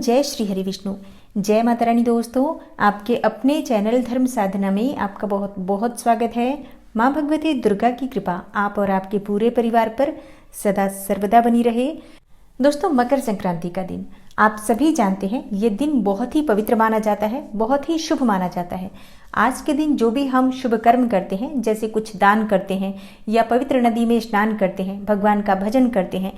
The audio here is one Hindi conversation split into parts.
जय श्री हरि विष्णु, जय माता रानी। दोस्तों, आपके अपने चैनल धर्म साधना में आपका बहुत बहुत स्वागत है। माँ भगवती दुर्गा की कृपा आप और आपके पूरे परिवार पर सदा सर्वदा बनी रहे। दोस्तों, मकर संक्रांति का दिन आप सभी जानते हैं, ये दिन बहुत ही पवित्र माना जाता है, बहुत ही शुभ माना जाता है। आज के दिन जो भी हम शुभ कर्म करते हैं, जैसे कुछ दान करते हैं या पवित्र नदी में स्नान करते हैं, भगवान का भजन करते हैं,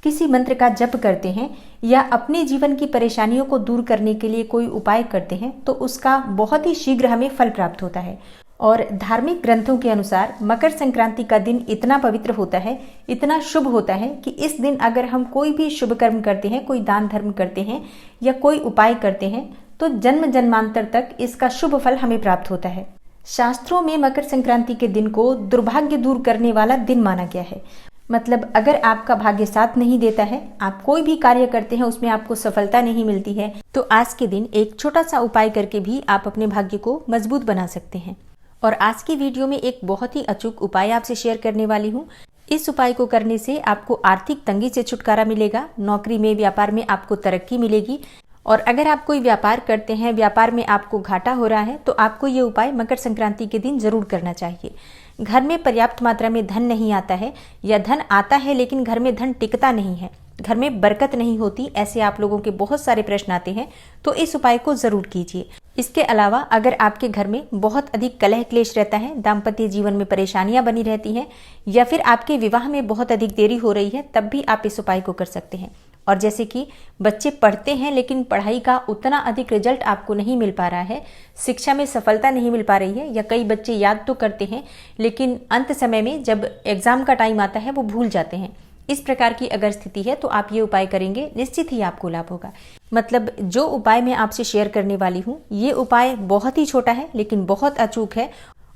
किसी मंत्र का जप करते हैं या अपने जीवन की परेशानियों को दूर करने के लिए कोई उपाय करते हैं, तो उसका बहुत ही शीघ्र हमें फल प्राप्त होता है। और धार्मिक ग्रंथों के अनुसार मकर संक्रांति का दिन इतना पवित्र होता है, इतना शुभ होता है कि इस दिन अगर हम कोई भी शुभ कर्म करते हैं, कोई दान धर्म करते हैं या कोई उपाय करते हैं, तो जन्म जन्मांतर तक इसका शुभ फल हमें प्राप्त होता है। शास्त्रों में मकर संक्रांति के दिन को दुर्भाग्य दूर करने वाला दिन माना गया है। मतलब अगर आपका भाग्य साथ नहीं देता है, आप कोई भी कार्य करते हैं उसमें आपको सफलता नहीं मिलती है, तो आज के दिन एक छोटा सा उपाय करके भी आप अपने भाग्य को मजबूत बना सकते हैं। और आज की वीडियो में एक बहुत ही अचूक उपाय आपसे शेयर करने वाली हूँ। इस उपाय को करने से आपको आर्थिक तंगी से छुटकारा मिलेगा, नौकरी में, व्यापार में आपको तरक्की मिलेगी। और अगर आप कोई व्यापार करते हैं, व्यापार में आपको घाटा हो रहा है, तो आपको ये उपाय मकर संक्रांति के दिन जरूर करना चाहिए। घर में पर्याप्त मात्रा में धन नहीं आता है या धन आता है लेकिन घर में धन टिकता नहीं है, घर में बरकत नहीं होती, ऐसे आप लोगों के बहुत सारे प्रश्न आते हैं, तो इस उपाय को जरूर कीजिए। इसके अलावा अगर आपके घर में बहुत अधिक कलह क्लेश रहता है, दाम्पत्य जीवन में परेशानियां बनी रहती हैं या फिर आपके विवाह में बहुत अधिक देरी हो रही है, तब भी आप इस उपाय को कर सकते हैं। और जैसे कि बच्चे पढ़ते हैं लेकिन पढ़ाई का उतना अधिक रिजल्ट आपको नहीं मिल पा रहा है, शिक्षा में सफलता नहीं मिल पा रही है, या कई बच्चे याद तो करते हैं लेकिन अंत समय में जब एग्जाम का टाइम आता है वो भूल जाते हैं, इस प्रकार की अगर स्थिति है तो आप ये उपाय करेंगे, निश्चित ही आपको लाभ होगा। मतलब जो उपाय मैं आपसे शेयर करने वाली हूँ, ये उपाय बहुत ही छोटा है लेकिन बहुत अचूक है।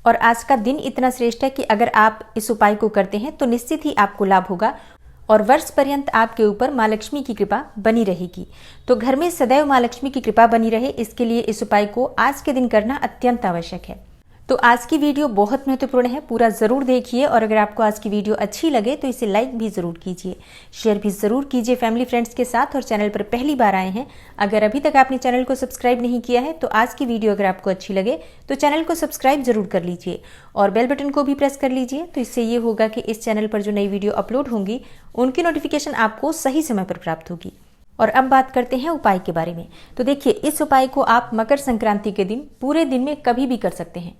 और आज का दिन इतना श्रेष्ठ है कि अगर आप इस उपाय को करते हैं तो निश्चित ही आपको लाभ होगा और वर्ष पर्यंत आपके ऊपर माँ लक्ष्मी की कृपा बनी रहेगी। तो घर में सदैव माँ लक्ष्मी की कृपा बनी रहे, इसके लिए इस उपाय को आज के दिन करना अत्यंत आवश्यक है। तो आज की वीडियो बहुत महत्वपूर्ण है, पूरा जरूर देखिए। और अगर आपको आज की वीडियो अच्छी लगे तो इसे लाइक भी जरूर कीजिए, शेयर भी जरूर कीजिए फैमिली फ्रेंड्स के साथ। और चैनल पर पहली बार आए हैं, अगर अभी तक आपने चैनल को सब्सक्राइब नहीं किया है, तो आज की वीडियो अगर आपको अच्छी लगे तो चैनल को सब्सक्राइब जरूर कर लीजिए और बेल बटन को भी प्रेस कर लीजिए। तो इससे ये होगा कि इस चैनल पर जो नई वीडियो अपलोड होंगी उनकी नोटिफिकेशन आपको सही समय पर प्राप्त होगी। और अब बात करते हैं उपाय के बारे में। तो देखिए, इस उपाय को आप मकर संक्रांति के दिन पूरे दिन में कभी भी कर सकते हैं।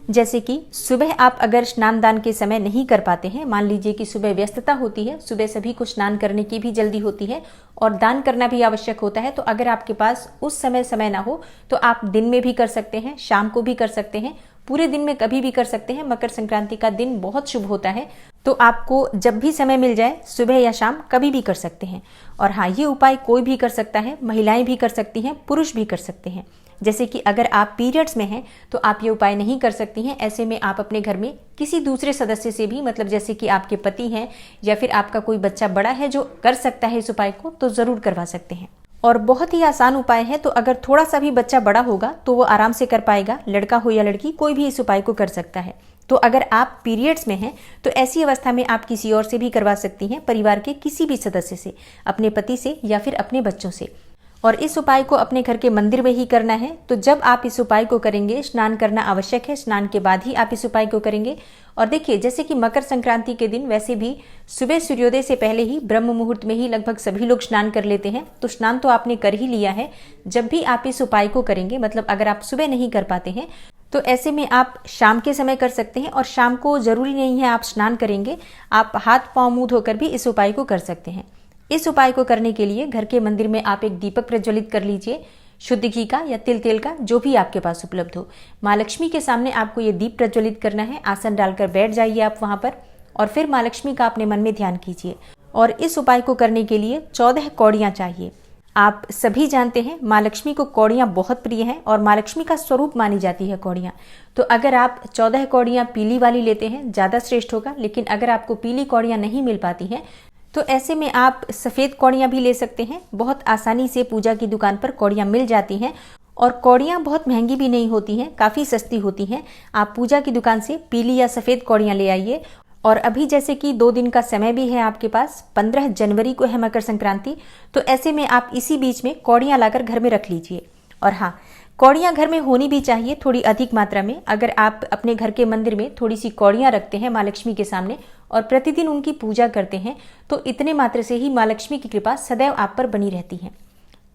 जैसे कि सुबह आप अगर स्नान दान के समय नहीं कर पाते हैं, मान लीजिए कि सुबह व्यस्तता होती है, सुबह सभी को स्नान करने की भी जल्दी होती है और दान करना भी आवश्यक होता है, तो अगर आपके पास उस समय ना हो तो आप दिन में भी कर सकते हैं, शाम को भी कर सकते हैं, पूरे दिन में कभी भी कर सकते हैं। मकर संक्रांति का दिन बहुत शुभ होता है, तो आपको जब भी समय मिल जाए, सुबह या शाम, कभी भी कर सकते हैं। और हाँ, ये उपाय कोई भी कर सकता है, महिलाएं भी कर सकती हैं, पुरुष भी कर सकते हैं। जैसे कि अगर आप पीरियड्स में हैं तो आप ये उपाय नहीं कर सकती हैं, ऐसे में आप अपने घर में किसी दूसरे सदस्य से भी, मतलब जैसे कि आपके पति हैं या फिर आपका कोई बच्चा बड़ा है जो कर सकता है इस उपाय को, तो जरूर करवा सकते हैं। और बहुत ही आसान उपाय है, तो अगर थोड़ा सा भी बच्चा बड़ा होगा तो वो आराम से कर पाएगा, लड़का हो या लड़की, कोई भी इस उपाय को कर सकता है। तो अगर आप पीरियड्स में हैं तो ऐसी अवस्था में आप किसी और से भी करवा सकती हैं, परिवार के किसी भी सदस्य से, अपने पति से या फिर अपने बच्चों से। और इस उपाय को अपने घर के मंदिर में ही करना है। तो जब आप इस उपाय को करेंगे, स्नान करना आवश्यक है, स्नान के बाद ही आप इस उपाय को करेंगे। और देखिए, जैसे कि मकर संक्रांति के दिन वैसे भी सुबह सूर्योदय से पहले ही, ब्रह्म मुहूर्त में ही लगभग सभी लोग स्नान कर लेते हैं, तो स्नान तो आपने कर ही लिया है। जब भी आप इस उपाय को करेंगे, मतलब अगर आप सुबह नहीं कर पाते हैं तो ऐसे में आप शाम के समय कर सकते हैं। और शाम को जरूरी नहीं है आप स्नान करेंगे, आप हाथ पांव मुंह धोकर भी इस उपाय को कर सकते हैं। इस उपाय को करने के लिए घर के मंदिर में आप एक दीपक प्रज्वलित कर लीजिए, शुद्ध घी का या तिल तेल का, जो भी आपके पास उपलब्ध हो। माँ लक्ष्मी के सामने आपको ये दीप प्रज्वलित करना है, आसन डालकर बैठ जाइए आप वहां पर और फिर माँ लक्ष्मी का अपने मन में ध्यान कीजिए। और इस उपाय को करने के लिए 14 कौड़ियां चाहिए। आप सभी जानते हैं माँ लक्ष्मी को कौड़ियां बहुत प्रिय हैं और माँ लक्ष्मी का स्वरूप मानी जाती है कौड़ियां। तो अगर आप 14 कौड़ियां पीली वाली लेते हैं ज़्यादा श्रेष्ठ होगा, लेकिन अगर आपको पीली कौड़ियां नहीं मिल पाती हैं तो ऐसे में आप सफ़ेद कौड़ियां भी ले सकते हैं। बहुत आसानी से पूजा की दुकान पर कौड़ियां मिल जाती हैं और कौड़ियां बहुत महंगी भी नहीं होती हैं, काफ़ी सस्ती होती हैं। आप पूजा की दुकान से पीली या सफ़ेद कौड़ियां ले आइए और अभी जैसे कि 2 दिन का समय भी है आपके पास, 15 जनवरी को है मकर संक्रांति, तो ऐसे में आप इसी बीच में कौड़ियाँ लाकर घर में रख लीजिए। और हाँ, कौड़ियाँ घर में होनी भी चाहिए थोड़ी अधिक मात्रा में। अगर आप अपने घर के मंदिर में थोड़ी सी कौड़ियाँ रखते हैं माँ लक्ष्मी के सामने और प्रतिदिन उनकी पूजा करते हैं, तो इतने मात्र से ही माँ लक्ष्मी की कृपा सदैव आप पर बनी रहती है।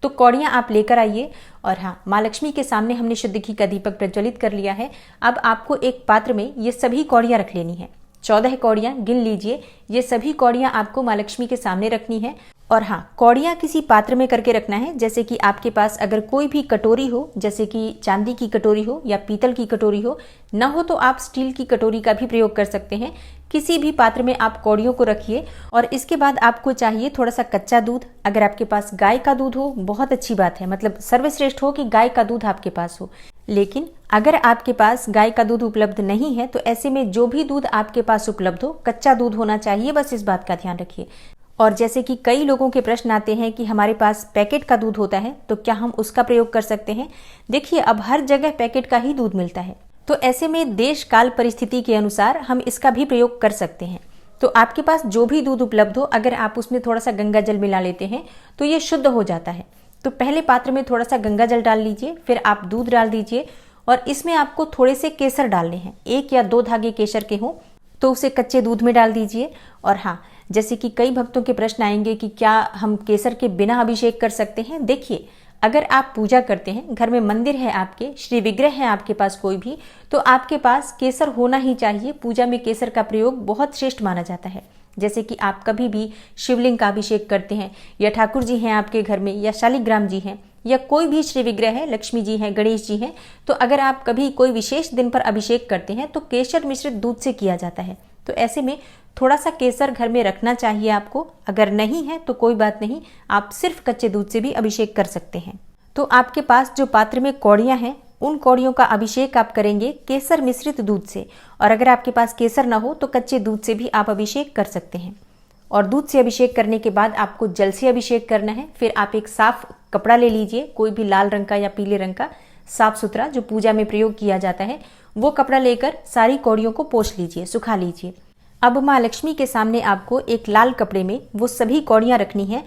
तो कौड़ियाँ आप लेकर आइए। और हाँ, माँ लक्ष्मी के सामने हमने शुद्ध घी का दीपक प्रज्वलित कर लिया है। अब आपको एक पात्र में ये सभी कौड़ियाँ रख लेनी है। 14 कौड़ियाँ गिन लीजिए। ये सभी कौड़ियाँ आपको माँ लक्ष्मी के सामने रखनी है। और हाँ, कौड़ियाँ किसी पात्र में करके रखना है। जैसे कि आपके पास अगर कोई भी कटोरी हो, जैसे कि चांदी की कटोरी हो या पीतल की कटोरी हो, ना हो तो आप स्टील की कटोरी का भी प्रयोग कर सकते हैं। किसी भी पात्र में आप कौड़ियों को रखिए। और इसके बाद आपको चाहिए थोड़ा सा कच्चा दूध। अगर आपके पास गाय का दूध हो बहुत अच्छी बात है, मतलब सर्वश्रेष्ठ हो कि गाय का दूध आपके पास हो। लेकिन अगर आपके पास गाय का दूध उपलब्ध नहीं है तो ऐसे में जो भी दूध आपके पास उपलब्ध हो, कच्चा दूध होना चाहिए, बस इस बात का ध्यान रखिए। और जैसे कि कई लोगों के प्रश्न आते हैं कि हमारे पास पैकेट का दूध होता है तो क्या हम उसका प्रयोग कर सकते हैं। देखिए, अब हर जगह पैकेट का ही दूध मिलता है, तो ऐसे में देश काल परिस्थिति के अनुसार हम इसका भी प्रयोग कर सकते हैं। तो आपके पास जो भी दूध उपलब्ध हो, अगर आप उसमें थोड़ा सा गंगा जल मिला लेते हैं तो ये शुद्ध हो जाता है। तो पहले पात्र में थोड़ा सा गंगा जल डाल लीजिए, फिर आप दूध डाल दीजिए और इसमें आपको थोड़े से केसर डालने हैं। 1 या 2 धागे केसर के हों तो उसे कच्चे दूध में डाल दीजिए। और हाँ, जैसे कि कई भक्तों के प्रश्न आएंगे कि क्या हम केसर के बिना अभिषेक कर सकते हैं। देखिए, अगर आप पूजा करते हैं, घर में मंदिर है आपके, श्री विग्रह है आपके पास कोई भी, तो आपके पास केसर होना ही चाहिए। पूजा में केसर का प्रयोग बहुत श्रेष्ठ माना जाता है। जैसे कि आप कभी भी शिवलिंग का अभिषेक करते हैं या ठाकुर जी हैं आपके घर में या शालिग्राम जी हैं या कोई भी श्री विग्रह है, लक्ष्मी जी हैं, गणेश जी हैं, तो अगर आप कभी कोई विशेष दिन पर अभिषेक करते हैं तो केसर मिश्रित दूध से किया जाता है। तो ऐसे में थोड़ा सा केसर घर में रखना चाहिए आपको। अगर नहीं है तो कोई बात नहीं, आप सिर्फ कच्चे दूध से भी अभिषेक कर सकते हैं। तो आपके पास जो पात्र में कौड़ियाँ हैं, उन कौड़ियों का अभिषेक आप करेंगे केसर मिश्रित दूध से। और अगर आपके पास केसर ना हो तो कच्चे दूध से भी आप अभिषेक कर सकते हैं। और दूध से अभिषेक करने के बाद आपको जल से अभिषेक करना है। फिर आप एक साफ कपड़ा ले लीजिए, कोई भी लाल रंग का या पीले रंग का, साफ सुथरा, जो पूजा में प्रयोग किया जाता है, वो कपड़ा लेकर सारी कौड़ियों को पोंछ लीजिए, सुखा लीजिए। अब माँ लक्ष्मी के सामने आपको एक लाल कपड़े में वो सभी कौड़ियाँ रखनी है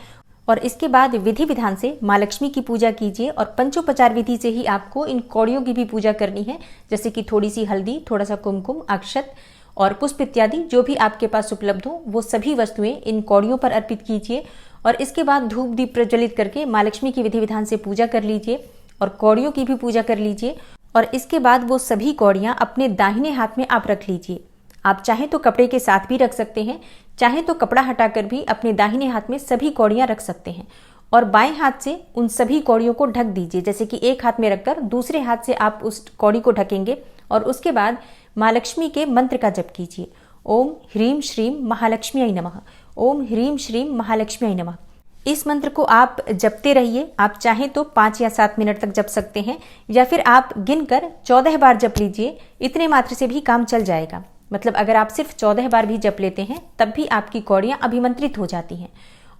और इसके बाद विधि विधान से माँ लक्ष्मी की पूजा कीजिए। और पंचोपचार विधि से ही आपको इन कौड़ियों की भी पूजा करनी है। जैसे कि थोड़ी सी हल्दी, थोड़ा सा कुमकुम, अक्षत और पुष्प इत्यादि जो भी आपके पास उपलब्ध हो, वो सभी वस्तुएं इन कौड़ियों पर अर्पित कीजिए। और इसके बाद धूप दीप प्रज्वलित करके माँ लक्ष्मी की विधि विधान से पूजा कर लीजिए और कौड़ियों की भी पूजा कर लीजिए। और इसके बाद वो सभी कौड़ियाँ अपने दाहिने हाथ में आप रख लीजिए। आप चाहें तो कपड़े के साथ भी रख सकते हैं, चाहें तो कपड़ा हटाकर भी अपने दाहिने हाथ में सभी कौड़ियाँ रख सकते हैं। और बाएं हाथ से उन सभी कौड़ियों को ढक दीजिए। जैसे कि एक हाथ में रखकर दूसरे हाथ से आप उस कौड़ी को ढकेंगे और उसके बाद माँ लक्ष्मी के मंत्र का जप कीजिए। ओम ह्रीम श्रीम महालक्ष्मी नमः, ओम ह्रीम श्रीम महालक्ष्मी नमः। इस मंत्र को आप जपते रहिए। आप चाहें तो 5 या 7 मिनट तक जप सकते हैं या फिर आप गिनकर 14 बार जप लीजिए। इतने मात्र से भी काम चल जाएगा। मतलब अगर आप सिर्फ 14 बार भी जप लेते हैं तब भी आपकी कौड़ियाँ अभिमंत्रित हो जाती हैं।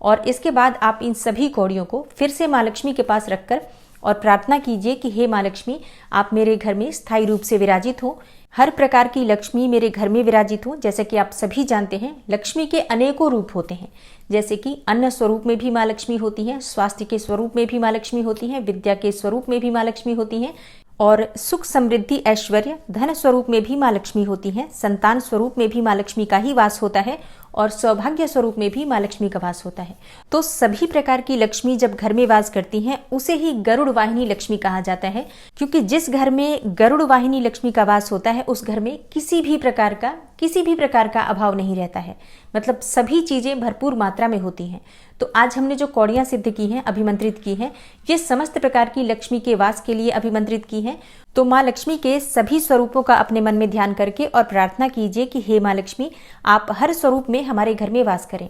और इसके बाद आप इन सभी कौड़ियों को फिर से माँ लक्ष्मी के पास रखकर और प्रार्थना कीजिए कि हे माँ लक्ष्मी, आप मेरे घर में स्थायी रूप से विराजित हो। हर प्रकार की लक्ष्मी मेरे घर में विराजित हो। जैसे कि आप सभी जानते हैं, लक्ष्मी के अनेकों रूप होते हैं। जैसे कि अन्न स्वरूप में भी माँ लक्ष्मी होती हैं, स्वास्थ्य के स्वरूप में भी माँ लक्ष्मी होती हैं, विद्या के स्वरूप में भी माँ लक्ष्मी होती हैं और सुख समृद्धि ऐश्वर्य धन स्वरूप में भी माँ लक्ष्मी होती हैं। संतान स्वरूप में भी माँ लक्ष्मी का ही वास होता है और सौभाग्य स्वरूप में भी माँ लक्ष्मी का वास होता है। तो सभी प्रकार की लक्ष्मी जब घर में वास करती हैं उसे ही गरुड़ वाहिनी लक्ष्मी कहा जाता है। क्योंकि जिस घर में गरुड़ वाहिनी लक्ष्मी का वास होता है उस घर में किसी भी प्रकार का अभाव नहीं रहता है। मतलब सभी चीजें भरपूर मात्रा में होती हैं। तो आज हमने जो कौड़ियाँ सिद्ध की हैं, अभिमंत्रित की हैं, ये समस्त प्रकार की लक्ष्मी के वास के लिए अभिमंत्रित की हैं। तो माँ लक्ष्मी के सभी स्वरूपों का अपने मन में ध्यान करके और प्रार्थना कीजिए कि हे माँ लक्ष्मी, आप हर स्वरूप में हमारे घर में वास करें।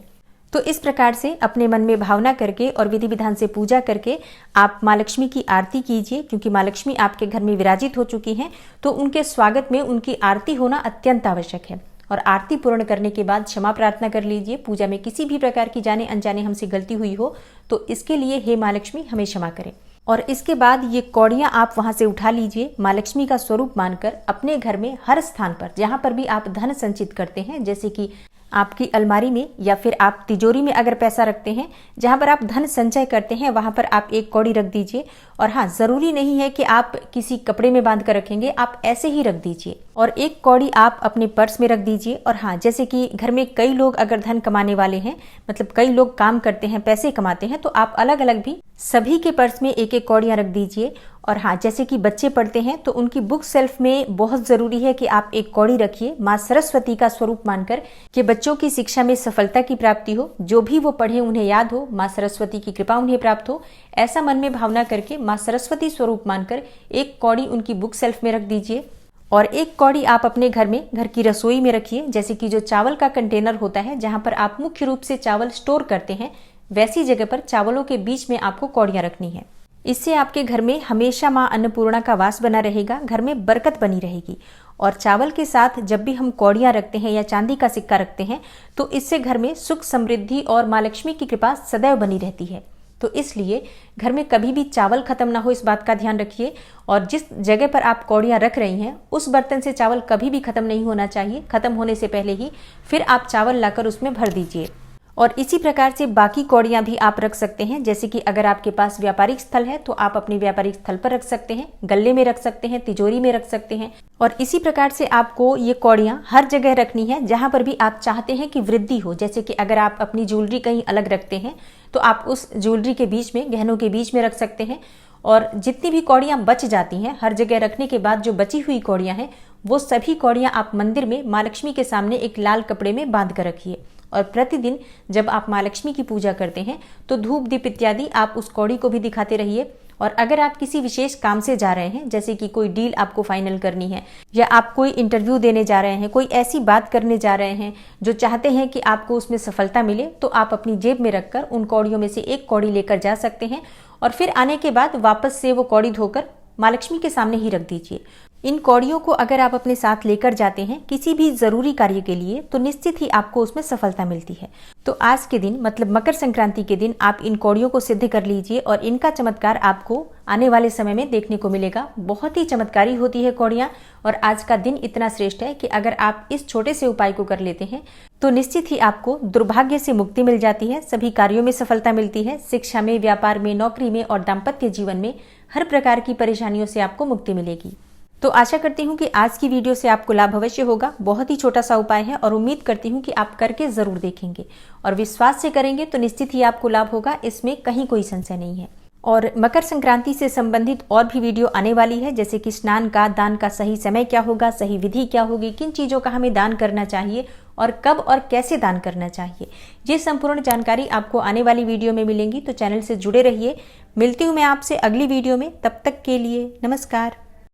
तो इस प्रकार से अपने मन में भावना करके और विधि विधान से पूजा करके आप माँ लक्ष्मी की आरती कीजिए। क्योंकि माँ लक्ष्मी आपके घर में विराजित हो चुकी हैं, तो उनके स्वागत में उनकी आरती होना अत्यंत आवश्यक है। और आरती पूर्ण करने के बाद क्षमा प्रार्थना कर लीजिए। पूजा में किसी भी प्रकार की जाने अनजाने हमसे गलती हुई हो तो इसके लिए हे माँ लक्ष्मी हमें क्षमा करें। और इसके बाद ये कौड़ियाँ आप वहाँ से उठा लीजिए, माँ लक्ष्मी का स्वरूप मानकर अपने घर में हर स्थान पर जहाँ पर भी आप धन संचित करते हैं, जैसे कि आपकी अलमारी में या फिर आप तिजोरी में अगर पैसा रखते हैं, जहाँ पर आप धन संचय करते हैं वहाँ पर आप एक कौड़ी रख दीजिए। और हाँ, ज़रूरी नहीं है कि आप किसी कपड़े में बांध कर रखेंगे, आप ऐसे ही रख दीजिए। और एक कौड़ी आप अपने पर्स में रख दीजिए। और हाँ, जैसे कि घर में कई लोग अगर धन कमाने वाले हैं, मतलब कई लोग काम करते हैं, पैसे कमाते हैं, तो आप अलग अलग भी सभी के पर्स में एक एक कौड़ियाँ रख दीजिए। और हाँ, जैसे कि बच्चे पढ़ते हैं तो उनकी बुक सेल्फ में बहुत ज़रूरी है कि आप एक कौड़ी रखिए, माँ सरस्वती का स्वरूप मानकर कि बच्चों की शिक्षा में सफलता की प्राप्ति हो, जो भी वो पढ़े उन्हें याद हो, माँ सरस्वती की कृपा उन्हें प्राप्त हो। ऐसा मन में भावना करके माँ सरस्वती स्वरूप मानकर एक कौड़ी उनकी बुक सेल्फ में रख दीजिए। और एक कौड़ी आप अपने घर में, घर की रसोई में रखिए, जैसे कि जो चावल का कंटेनर होता है जहाँ पर आप मुख्य रूप से चावल स्टोर करते हैं, वैसी जगह पर चावलों के बीच में आपको कौड़ियाँ रखनी है। इससे आपके घर में हमेशा माँ अन्नपूर्णा का वास बना रहेगा, घर में बरकत बनी रहेगी। और चावल के साथ जब भी हम कौड़ियाँ रखते हैं या चांदी का सिक्का रखते हैं तो इससे घर में सुख समृद्धि और माँ लक्ष्मी की कृपा सदैव बनी रहती है। तो इसलिए घर में कभी भी चावल खत्म ना हो, इस बात का ध्यान रखिए। और जिस जगह पर आप कौड़ियाँ रख रही हैं उस बर्तन से चावल कभी भी खत्म नहीं होना चाहिए। खत्म होने से पहले ही फिर आप चावल लाकर उसमें भर दीजिए। और इसी प्रकार से बाकी कौड़ियाँ भी आप रख सकते हैं, जैसे कि अगर आपके पास व्यापारिक स्थल है तो आप अपने व्यापारिक स्थल पर रख सकते हैं, गल्ले में रख सकते हैं, तिजोरी में रख सकते हैं। और इसी प्रकार से आपको ये कौड़ियाँ हर जगह रखनी है जहाँ पर भी आप चाहते हैं कि वृद्धि हो। जैसे कि अगर आप अपनी ज्वेलरी कहीं अलग रखते हैं तो आप उस ज्वेलरी के बीच में, गहनों के बीच में रख सकते हैं। और जितनी भी कौड़ियाँ बच जाती हैं हर जगह रखने के बाद, जो बची हुई कौड़ियाँ हैं वो सभी कौड़ियाँ आप मंदिर में माँ लक्ष्मी के सामने एक लाल कपड़े में बांध कर रखिए। और प्रतिदिन जब आप माँ लक्ष्मी की पूजा करते हैं तो धूप दीप इत्यादि आप उस कौड़ी को भी दिखाते रहिए। और अगर आप किसी विशेष काम से जा रहे हैं, जैसे कि कोई डील आपको फाइनल करनी है या आप कोई इंटरव्यू देने जा रहे हैं, कोई ऐसी बात करने जा रहे हैं जो चाहते हैं कि आपको उसमें सफलता मिले, तो आप अपनी जेब में रखकर उन कौड़ियों में से एक कौड़ी लेकर जा सकते हैं। और फिर आने के बाद वापस से वो कौड़ी धोकर माँ लक्ष्मी के सामने ही रख दीजिए। इन कौड़ियों को अगर आप अपने साथ लेकर जाते हैं किसी भी जरूरी कार्य के लिए तो निश्चित ही आपको उसमें सफलता मिलती है। तो आज के दिन, मतलब मकर संक्रांति के दिन, आप इन कौड़ियों को सिद्ध कर लीजिए और इनका चमत्कार आपको आने वाले समय में देखने को मिलेगा। बहुत ही चमत्कारी होती है कौड़ियाँ। और आज का दिन इतना श्रेष्ठ है कि अगर आप इस छोटे से उपाय को कर लेते हैं तो निश्चित ही आपको दुर्भाग्य से मुक्ति मिल जाती है, सभी कार्यों में सफलता मिलती है, शिक्षा में, व्यापार में, नौकरी में और दाम्पत्य जीवन में हर प्रकार की परेशानियों से आपको मुक्ति मिलेगी। तो आशा करती हूँ कि आज की वीडियो से आपको लाभ अवश्य होगा। बहुत ही छोटा सा उपाय है और उम्मीद करती हूँ कि आप करके जरूर देखेंगे और विश्वास से करेंगे तो निश्चित ही आपको लाभ होगा, इसमें कहीं कोई संशय नहीं है। और मकर संक्रांति से संबंधित और भी वीडियो आने वाली है, जैसे कि स्नान का, दान का सही समय क्या होगा, सही विधि क्या होगी, किन चीज़ों का हमें दान करना चाहिए और कब और कैसे दान करना चाहिए, ये संपूर्ण जानकारी आपको आने वाली वीडियो में मिलेंगी। तो चैनल से जुड़े रहिए। मिलती हूँ मैं आपसे अगली वीडियो में, तब तक के लिए नमस्कार।